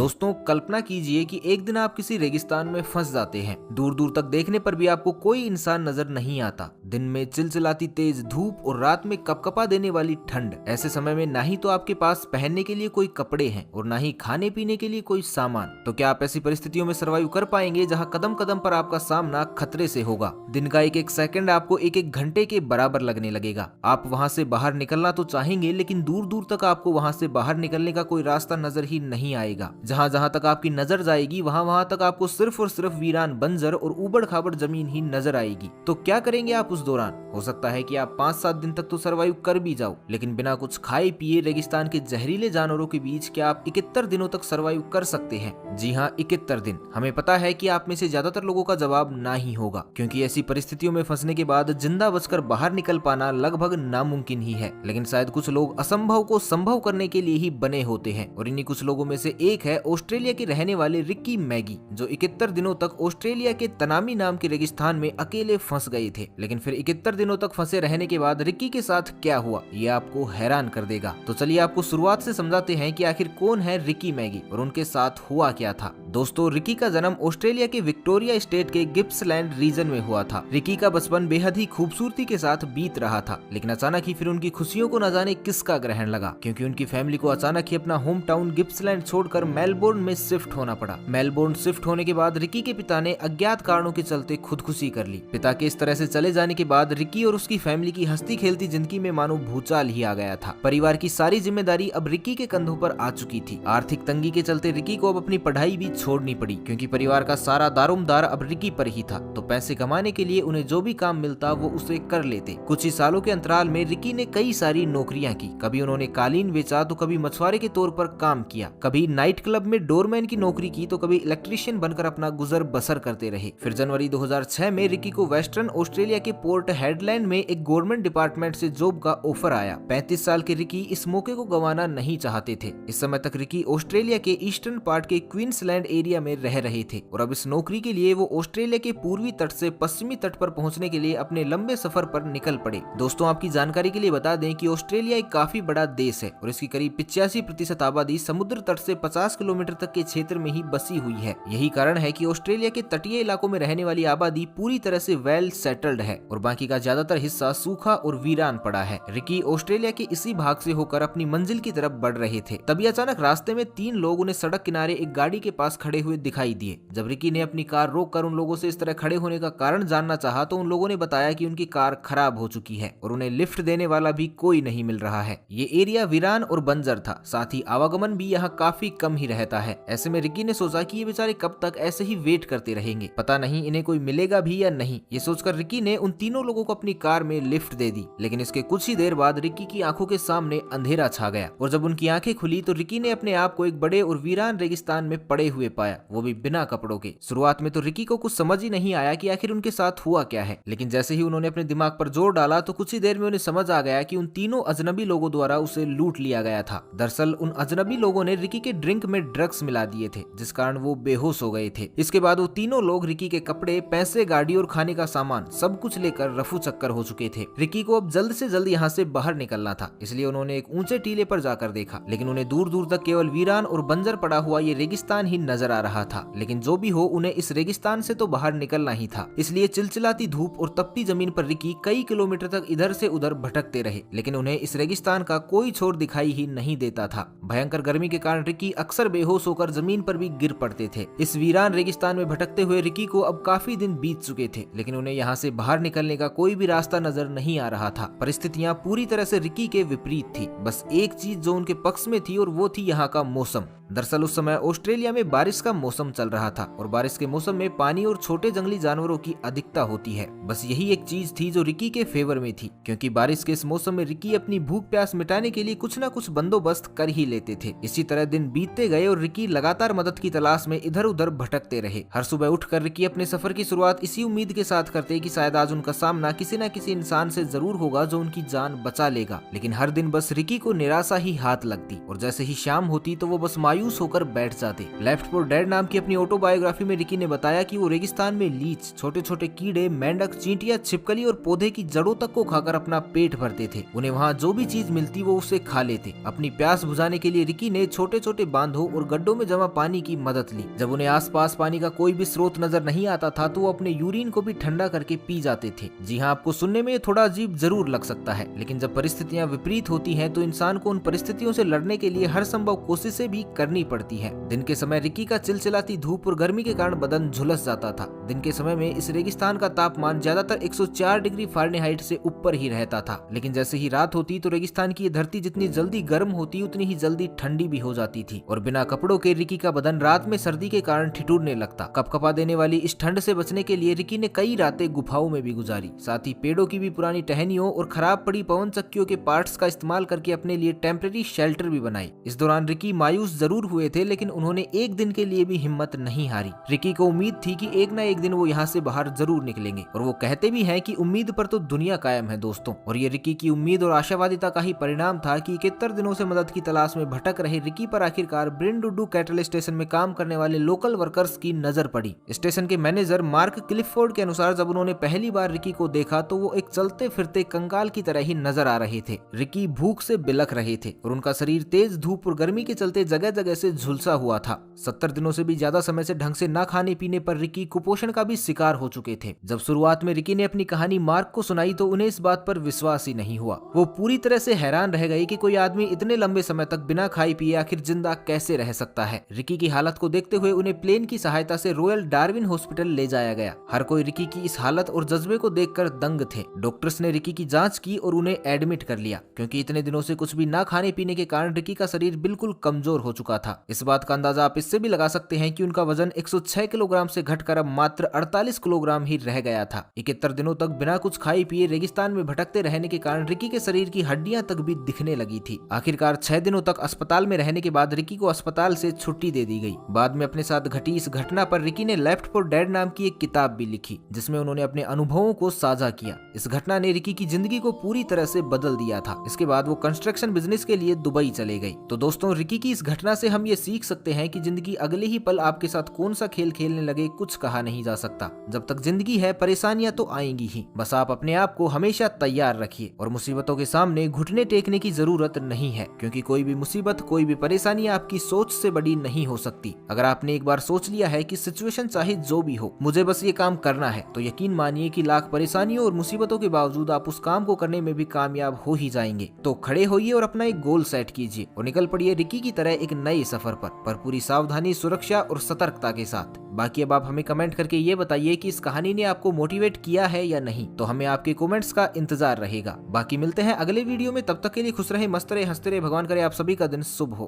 दोस्तों कल्पना कीजिए कि एक दिन आप किसी रेगिस्तान में फंस जाते हैं। दूर दूर तक देखने पर भी आपको कोई इंसान नजर नहीं आता। दिन में चिलचिलाती तेज धूप और रात में कपकपा देने वाली ठंड। ऐसे समय में ना ही तो आपके पास पहनने के लिए कोई कपड़े हैं और ना ही खाने पीने के लिए कोई सामान। तो क्या आप ऐसी परिस्थितियों में सर्वाइव कर पाएंगे जहां कदम कदम पर आपका सामना खतरे से होगा? दिन का एक एक सेकंड आपको एक एक घंटे के बराबर लगने लगेगा। आप वहां से बाहर निकलना तो चाहेंगे, लेकिन दूर दूर तक आपको वहां से बाहर निकलने का कोई रास्ता नजर ही नहीं आएगा। जहां जहां तक आपकी नजर जाएगी वहां वहां तक आपको सिर्फ और सिर्फ वीरान बंजर और उबड़ खाबड़ जमीन ही नजर आएगी। तो क्या करेंगे आप उस दौरान? हो सकता है कि आप 5-7 दिन तक तो सर्वाइव कर भी जाओ, लेकिन बिना कुछ खाए पिए रेगिस्तान के जहरीले जानवरों के बीच क्या आप 71 दिनों तक सर्वाइव कर सकते हैं? जी हाँ, 71 दिन। हमें पता है कि आप में से ज्यादातर लोगों का जवाब ना ही होगा, क्योंकि ऐसी परिस्थितियों में फंसने के बाद जिंदा बचकर बाहर निकल पाना लगभग नामुमकिन ही है। लेकिन शायद कुछ लोग असंभव को संभव करने के लिए ही बने होते हैं, और इन्हीं कुछ लोगों में से एक है ऑस्ट्रेलिया के रहने वाले रिकी मैगी, जो 71 दिनों तक ऑस्ट्रेलिया के तनामी नाम के रेगिस्तान में अकेले फंस गए थे। लेकिन फिर 71 दिनों तक फंसे रहने के बाद रिकी के साथ क्या हुआ, ये आपको हैरान कर देगा। तो चलिए आपको शुरुआत से समझाते हैं कि आखिर कौन है रिकी मैगी और उनके साथ हुआ क्या था। दोस्तों, रिकी का जन्म ऑस्ट्रेलिया के विक्टोरिया स्टेट के गिप्सलैंड रीजन में हुआ था। रिकी का बचपन बेहद ही खूबसूरती के साथ बीत रहा था, लेकिन अचानक ही फिर उनकी खुशियों को न जाने किसका ग्रहण लगा, क्योंकि उनकी फैमिली को अचानक ही अपना होम टाउन गिप्सलैंड छोड़कर मेलबोर्न में शिफ्ट होना पड़ा। मेलबोर्न शिफ्ट होने के बाद रिकी के पिता ने अज्ञात कारणों के चलते खुदकुशी कर ली। पिता के इस तरह से चले जाने के बाद रिकी और उसकी फैमिली की हंसती खेलती जिंदगी में मानो भूचाल ही आ गया था। परिवार की सारी जिम्मेदारी अब रिकी के कंधों पर आ चुकी थी। आर्थिक तंगी के चलते रिकी को अब अपनी पढ़ाई भी छोड़नी पड़ी, क्योंकि परिवार का सारा दारोमदार अब रिकी पर ही था। तो पैसे कमाने के लिए उन्हें जो भी काम मिलता वो उसे कर लेते। कुछ ही सालों के अंतराल में रिकी ने कई सारी नौकरियां की। कभी उन्होंने कालीन बेचा तो कभी मछुआरे के तौर पर काम किया, कभी नाइट क्लब में डोरमैन की नौकरी की तो कभी इलेक्ट्रीशियन बनकर अपना गुजर बसर करते रहे। फिर जनवरी 2006 में रिकी को वेस्टर्न ऑस्ट्रेलिया के पोर्ट हेडलैंड में एक गवर्नमेंट डिपार्टमेंट से जॉब का ऑफर आया। 35 साल के रिकी इस मौके को गंवाना नहीं चाहते थे। इस समय तक रिकी ऑस्ट्रेलिया के ईस्टर्न पार्ट के क्वींसलैंड एरिया में रह रहे थे, और अब इस नौकरी के लिए वो ऑस्ट्रेलिया के पूर्वी तट से पश्चिमी तट पर पहुंचने के लिए अपने लंबे सफर पर निकल पड़े। दोस्तों, आपकी जानकारी के लिए बता दें कि ऑस्ट्रेलिया एक काफी बड़ा देश है और इसकी करीब 85% आबादी समुद्र तट से 50 किलोमीटर तक के क्षेत्र में ही बसी हुई है। यही कारण है कि ऑस्ट्रेलिया के तटीय इलाकों में रहने वाली आबादी पूरी तरह से वेल सेटल्ड है और बाकी का ज्यादातर हिस्सा सूखा और वीरान पड़ा है। रिकी ऑस्ट्रेलिया के इसी भाग से होकर अपनी मंजिल की तरफ बढ़ रहे थे। तभी अचानक रास्ते में 3 लोग उन्हें सड़क किनारे एक गाड़ी के पास खड़े हुए दिखाई दिए। जब रिकी ने अपनी कार रोककर उन लोगों से इस तरह खड़े होने का कारण जानना चाहा तो उन लोगों ने बताया कि उनकी कार खराब हो चुकी है और उन्हें लिफ्ट देने वाला भी कोई नहीं मिल रहा है। ये एरिया वीरान और बंजर था, साथ ही आवागमन भी यहाँ काफी कम ही रहता है। ऐसे में रिकी ने सोचा कि ये बेचारे कब तक ऐसे ही वेट करते रहेंगे, पता नहीं इन्हें कोई मिलेगा भी या नहीं। ये सोचकर रिकी ने उन तीनों लोगों को अपनी कार में लिफ्ट दे दी। लेकिन इसके कुछ ही देर बाद रिकी की आंखों के सामने अंधेरा छा गया, और जब उनकी आंखें खुली तो रिकी ने अपने आप को एक बड़े और वीरान रेगिस्तान में पड़े हुए पाया, वो भी बिना कपड़ों के। शुरुआत में तो रिकी को कुछ समझ ही नहीं आया कि आखिर उनके साथ हुआ क्या है, लेकिन जैसे ही उन्होंने अपने दिमाग पर जोर डाला तो कुछ ही देर में उन्हें समझ आ गया कि उन तीनों अजनबी लोगों द्वारा उसे लूट लिया गया था। दरअसल उन अजनबी लोगों ने रिकी के ड्रिंक में ड्रग्स मिला दिए थे, जिस कारण वो बेहोश हो गए थे। इसके बाद वो तीनों लोग रिकी के कपड़े, पैसे, गाड़ी और खाने का सामान सब कुछ लेकर रफू चक्कर हो चुके थे। रिकी को अब जल्द से जल्द यहाँ से बाहर निकलना था, इसलिए उन्होंने एक ऊंचे टीले पर जाकर देखा, लेकिन उन्हें दूर दूर तक केवल वीरान और बंजर पड़ा हुआ ये रेगिस्तान ही नजर आ रहा था। लेकिन जो भी हो, उन्हें इस रेगिस्तान से तो बाहर निकलना ही था। इसलिए चिलचिलाती धूप और तपती जमीन पर रिकी कई किलोमीटर तक इधर से उधर भटकते रहे, लेकिन उन्हें इस रेगिस्तान का कोई छोर दिखाई ही नहीं देता था। भयंकर गर्मी के कारण रिकी अक्सर बेहोश होकर जमीन पर भी गिर पड़ते थे। इस वीरान रेगिस्तान में भटकते हुए रिकी को अब काफी दिन बीत चुके थे, लेकिन उन्हें यहाँ से बाहर निकलने का कोई भी रास्ता नजर नहीं आ रहा था। परिस्थितियाँ पूरी तरह से रिकी के विपरीत थी। बस एक चीज जो उनके पक्ष में थी और वो थी यहाँ का मौसम। दरअसल उस समय ऑस्ट्रेलिया में बारिश का मौसम चल रहा था और बारिश के मौसम में पानी और छोटे जंगली जानवरों की अधिकता होती है। बस यही एक चीज थी जो रिकी के फेवर में थी, क्योंकि बारिश के इस मौसम में रिकी अपनी भूख प्यास मिटाने के लिए कुछ न कुछ बंदोबस्त कर ही लेते थे। इसी तरह दिन बीतते गए और रिकी लगातार मदद की तलाश में इधर उधर भटकते रहे। हर सुबह उठकर रिकी अपने सफर की शुरुआत इसी उम्मीद के साथ करते कि शायद आज उनका सामना किसी न किसी इंसान से जरूर होगा जो उनकी जान बचा लेगा। लेकिन हर दिन बस रिकी को निराशा ही हाथ लगती और जैसे ही शाम होती तो वो बस मायूस होकर बैठ जाते। लेफ्ट फॉर डेड नाम की अपनी ऑटोबायोग्राफी में रिकी ने बताया कि वो रेगिस्तान में लीच, छोटे छोटे कीड़े, मेंढक, चींटियां, छिपकली और पौधे की जड़ों तक को खाकर अपना पेट भरते थे। उन्हें वहाँ जो भी चीज मिलती वो उसे खा लेते। अपनी प्यास बुझाने के लिए रिकी ने छोटे छोटे बांधों और गड्ढों में जमा पानी की मदद ली। जब उन्हें आसपास पानी का कोई भी स्रोत नजर नहीं आता था तो वो अपने यूरिन को भी ठंडा करके पी जाते थे। जी हाँ, आपको सुनने में थोड़ा अजीब जरूर लग सकता है, लेकिन जब परिस्थितियां विपरीत होती हैं तो इंसान को उन परिस्थितियों से लड़ने के लिए हर संभव कोशिशें भी करनी पड़ती है। दिन के समय रिकी का चिलचिलाती धूप और गर्मी के कारण बदन झुलस जाता था। दिन के समय में इस रेगिस्तान का तापमान ज्यादातर 104 डिग्री फ़ारेनहाइट से ऊपर ही रहता था, लेकिन जैसे ही रात होती तो रेगिस्तान की ये धरती जितनी जल्दी गर्म होती उतनी ही जल्दी ठंडी भी हो जाती थी और बिना कपड़ों के रिकी का बदन रात में सर्दी के कारण ठिठुरने लगता। कपकपा देने वाली इस ठंड से बचने के लिए रिकी ने कई रातें गुफाओं में भी गुजारी। साथ ही पेड़ों की भी पुरानी टहनियों और खराब पड़ी पवन चक्कियों के पार्ट्स का इस्तेमाल करके अपने लिए टेम्परेरी शेल्टर भी बनाई। इस दौरान रिकी मायूस जरूर हुए थे, लेकिन उन्होंने एक दिन के लिए भी हिम्मत नहीं हारी। रिकी को उम्मीद थी कि एक न एक दिन वो यहाँ से बाहर जरूर निकलेंगे और वो कहते भी हैं कि उम्मीद पर तो दुनिया कायम है दोस्तों। और ये रिकी की उम्मीद और आशावादिता का ही परिणाम था कि 71 दिनों से मदद की तलाश में भटक रहे रिकी पर आखिरकार ब्रिनडुडू कैटल स्टेशन में काम करने वाले लोकल वर्कर्स की नजर पड़ी। स्टेशन के मैनेजर मार्क क्लिफोर्ड के अनुसार जब उन्होंने पहली बार रिकी को देखा तो वो एक चलते फिरते कंकाल की तरह ही नजर आ रहे थे। रिकी भूख से बिलख रहे थे और उनका शरीर तेज धूप और गर्मी के चलते जगह जगह से झुलसा हुआ था। 70 दिनों से भी ज्यादा समय से ढंग से न खाने पीने पर रिकी कुपोषण का भी शिकार हो चुके थे। जब शुरुआत में रिकी ने अपनी कहानी मार्क को सुनाई तो उन्हें इस बात पर विश्वास ही नहीं हुआ। वो पूरी तरह से हैरान रह गए कि कोई आदमी इतने लंबे समय तक बिना खाए पिए आखिर जिंदा कैसे रह सकता है। रिकी की हालत को देखते हुए उन्हें प्लेन की सहायता से रॉयल डार्विन हॉस्पिटल ले जाया गया। हर कोई रिकी की इस हालत और जज्बे को देखकर दंग थे। डॉक्टर्स ने रिकी की जांच की और उन्हें एडमिट कर लिया, क्योंकि इतने दिनों से कुछ भी ना खाने पीने के कारण रिकी का शरीर बिल्कुल कमजोर हो चुका था। इस बात का अंदाजा आप इससे भी लगा सकते हैं कि उनका वजन 106 किलोग्राम से घटकर अब मात्र 48 किलोग्राम ही रह गया था। 71 दिनों तक बिना कुछ खाए पिए रेगिस्तान में भटकते रहने के कारण रिकी के शरीर की हड्डियां तक भी दिखने लगी थी। आखिरकार 6 दिनों तक अस्पताल में रहने के बाद रिकी को अस्पताल से छुट्टी दे दी गई। बाद में अपने साथ घटी इस घटना पर रिकी ने लेफ्ट फॉर डेड नाम की एक किताब भी लिखी, जिसमें उन्होंने अपने अनुभवों को साझा किया। इस घटना ने रिकी की जिंदगी को पूरी तरह से बदल दिया था। इसके बाद वो कंस्ट्रक्शन बिजनेस के लिए दुबई चले गई। तो दोस्तों, रिकी की इस घटना से हम ये सीख सकते हैं कि जिंदगी अगले ही पल आपके साथ कौन सा खेल खेलने लगे कुछ कहा नहीं जा सकता। जब तक जिंदगी है परेशानियां तो आएंगी ही, बस आप अपने आप को हमेशा तैयार रखिए और मुसीबतों के सामने घुटने टेकने की जरूरत नहीं है, क्योंकि कोई भी मुसीबत, कोई भी परेशानी आपकी सोच से बड़ी नहीं हो सकती। अगर आपने एक बार सोच लिया है कि सिचुएशन चाहे जो भी हो, मुझे बस ये काम करना है, तो यकीन मानिए कि लाख परेशानियों और मुसीबतों के बावजूद आप उस काम को करने में भी कामयाब हो ही जाएंगे। तो खड़े होइए और अपना एक गोल सेट कीजिए और निकल पड़िए रिकी की तरह एक नए सफर पर पूरी सावधानी, सुरक्षा और सतर्कता के साथ। बाकी अब आप हमें कमेंट करके ये बताइए कि इस कहानी ने आपको मोटिवेट किया है या नहीं, तो हमें आपके कमेंट्स का इंतजार रहेगा। बाकी मिलते हैं अगले वीडियो में, तब तक के लिए खुश रहे, मस्त रहे, हंसते रहे। भगवान करे आप सभी का दिन शुभ हो।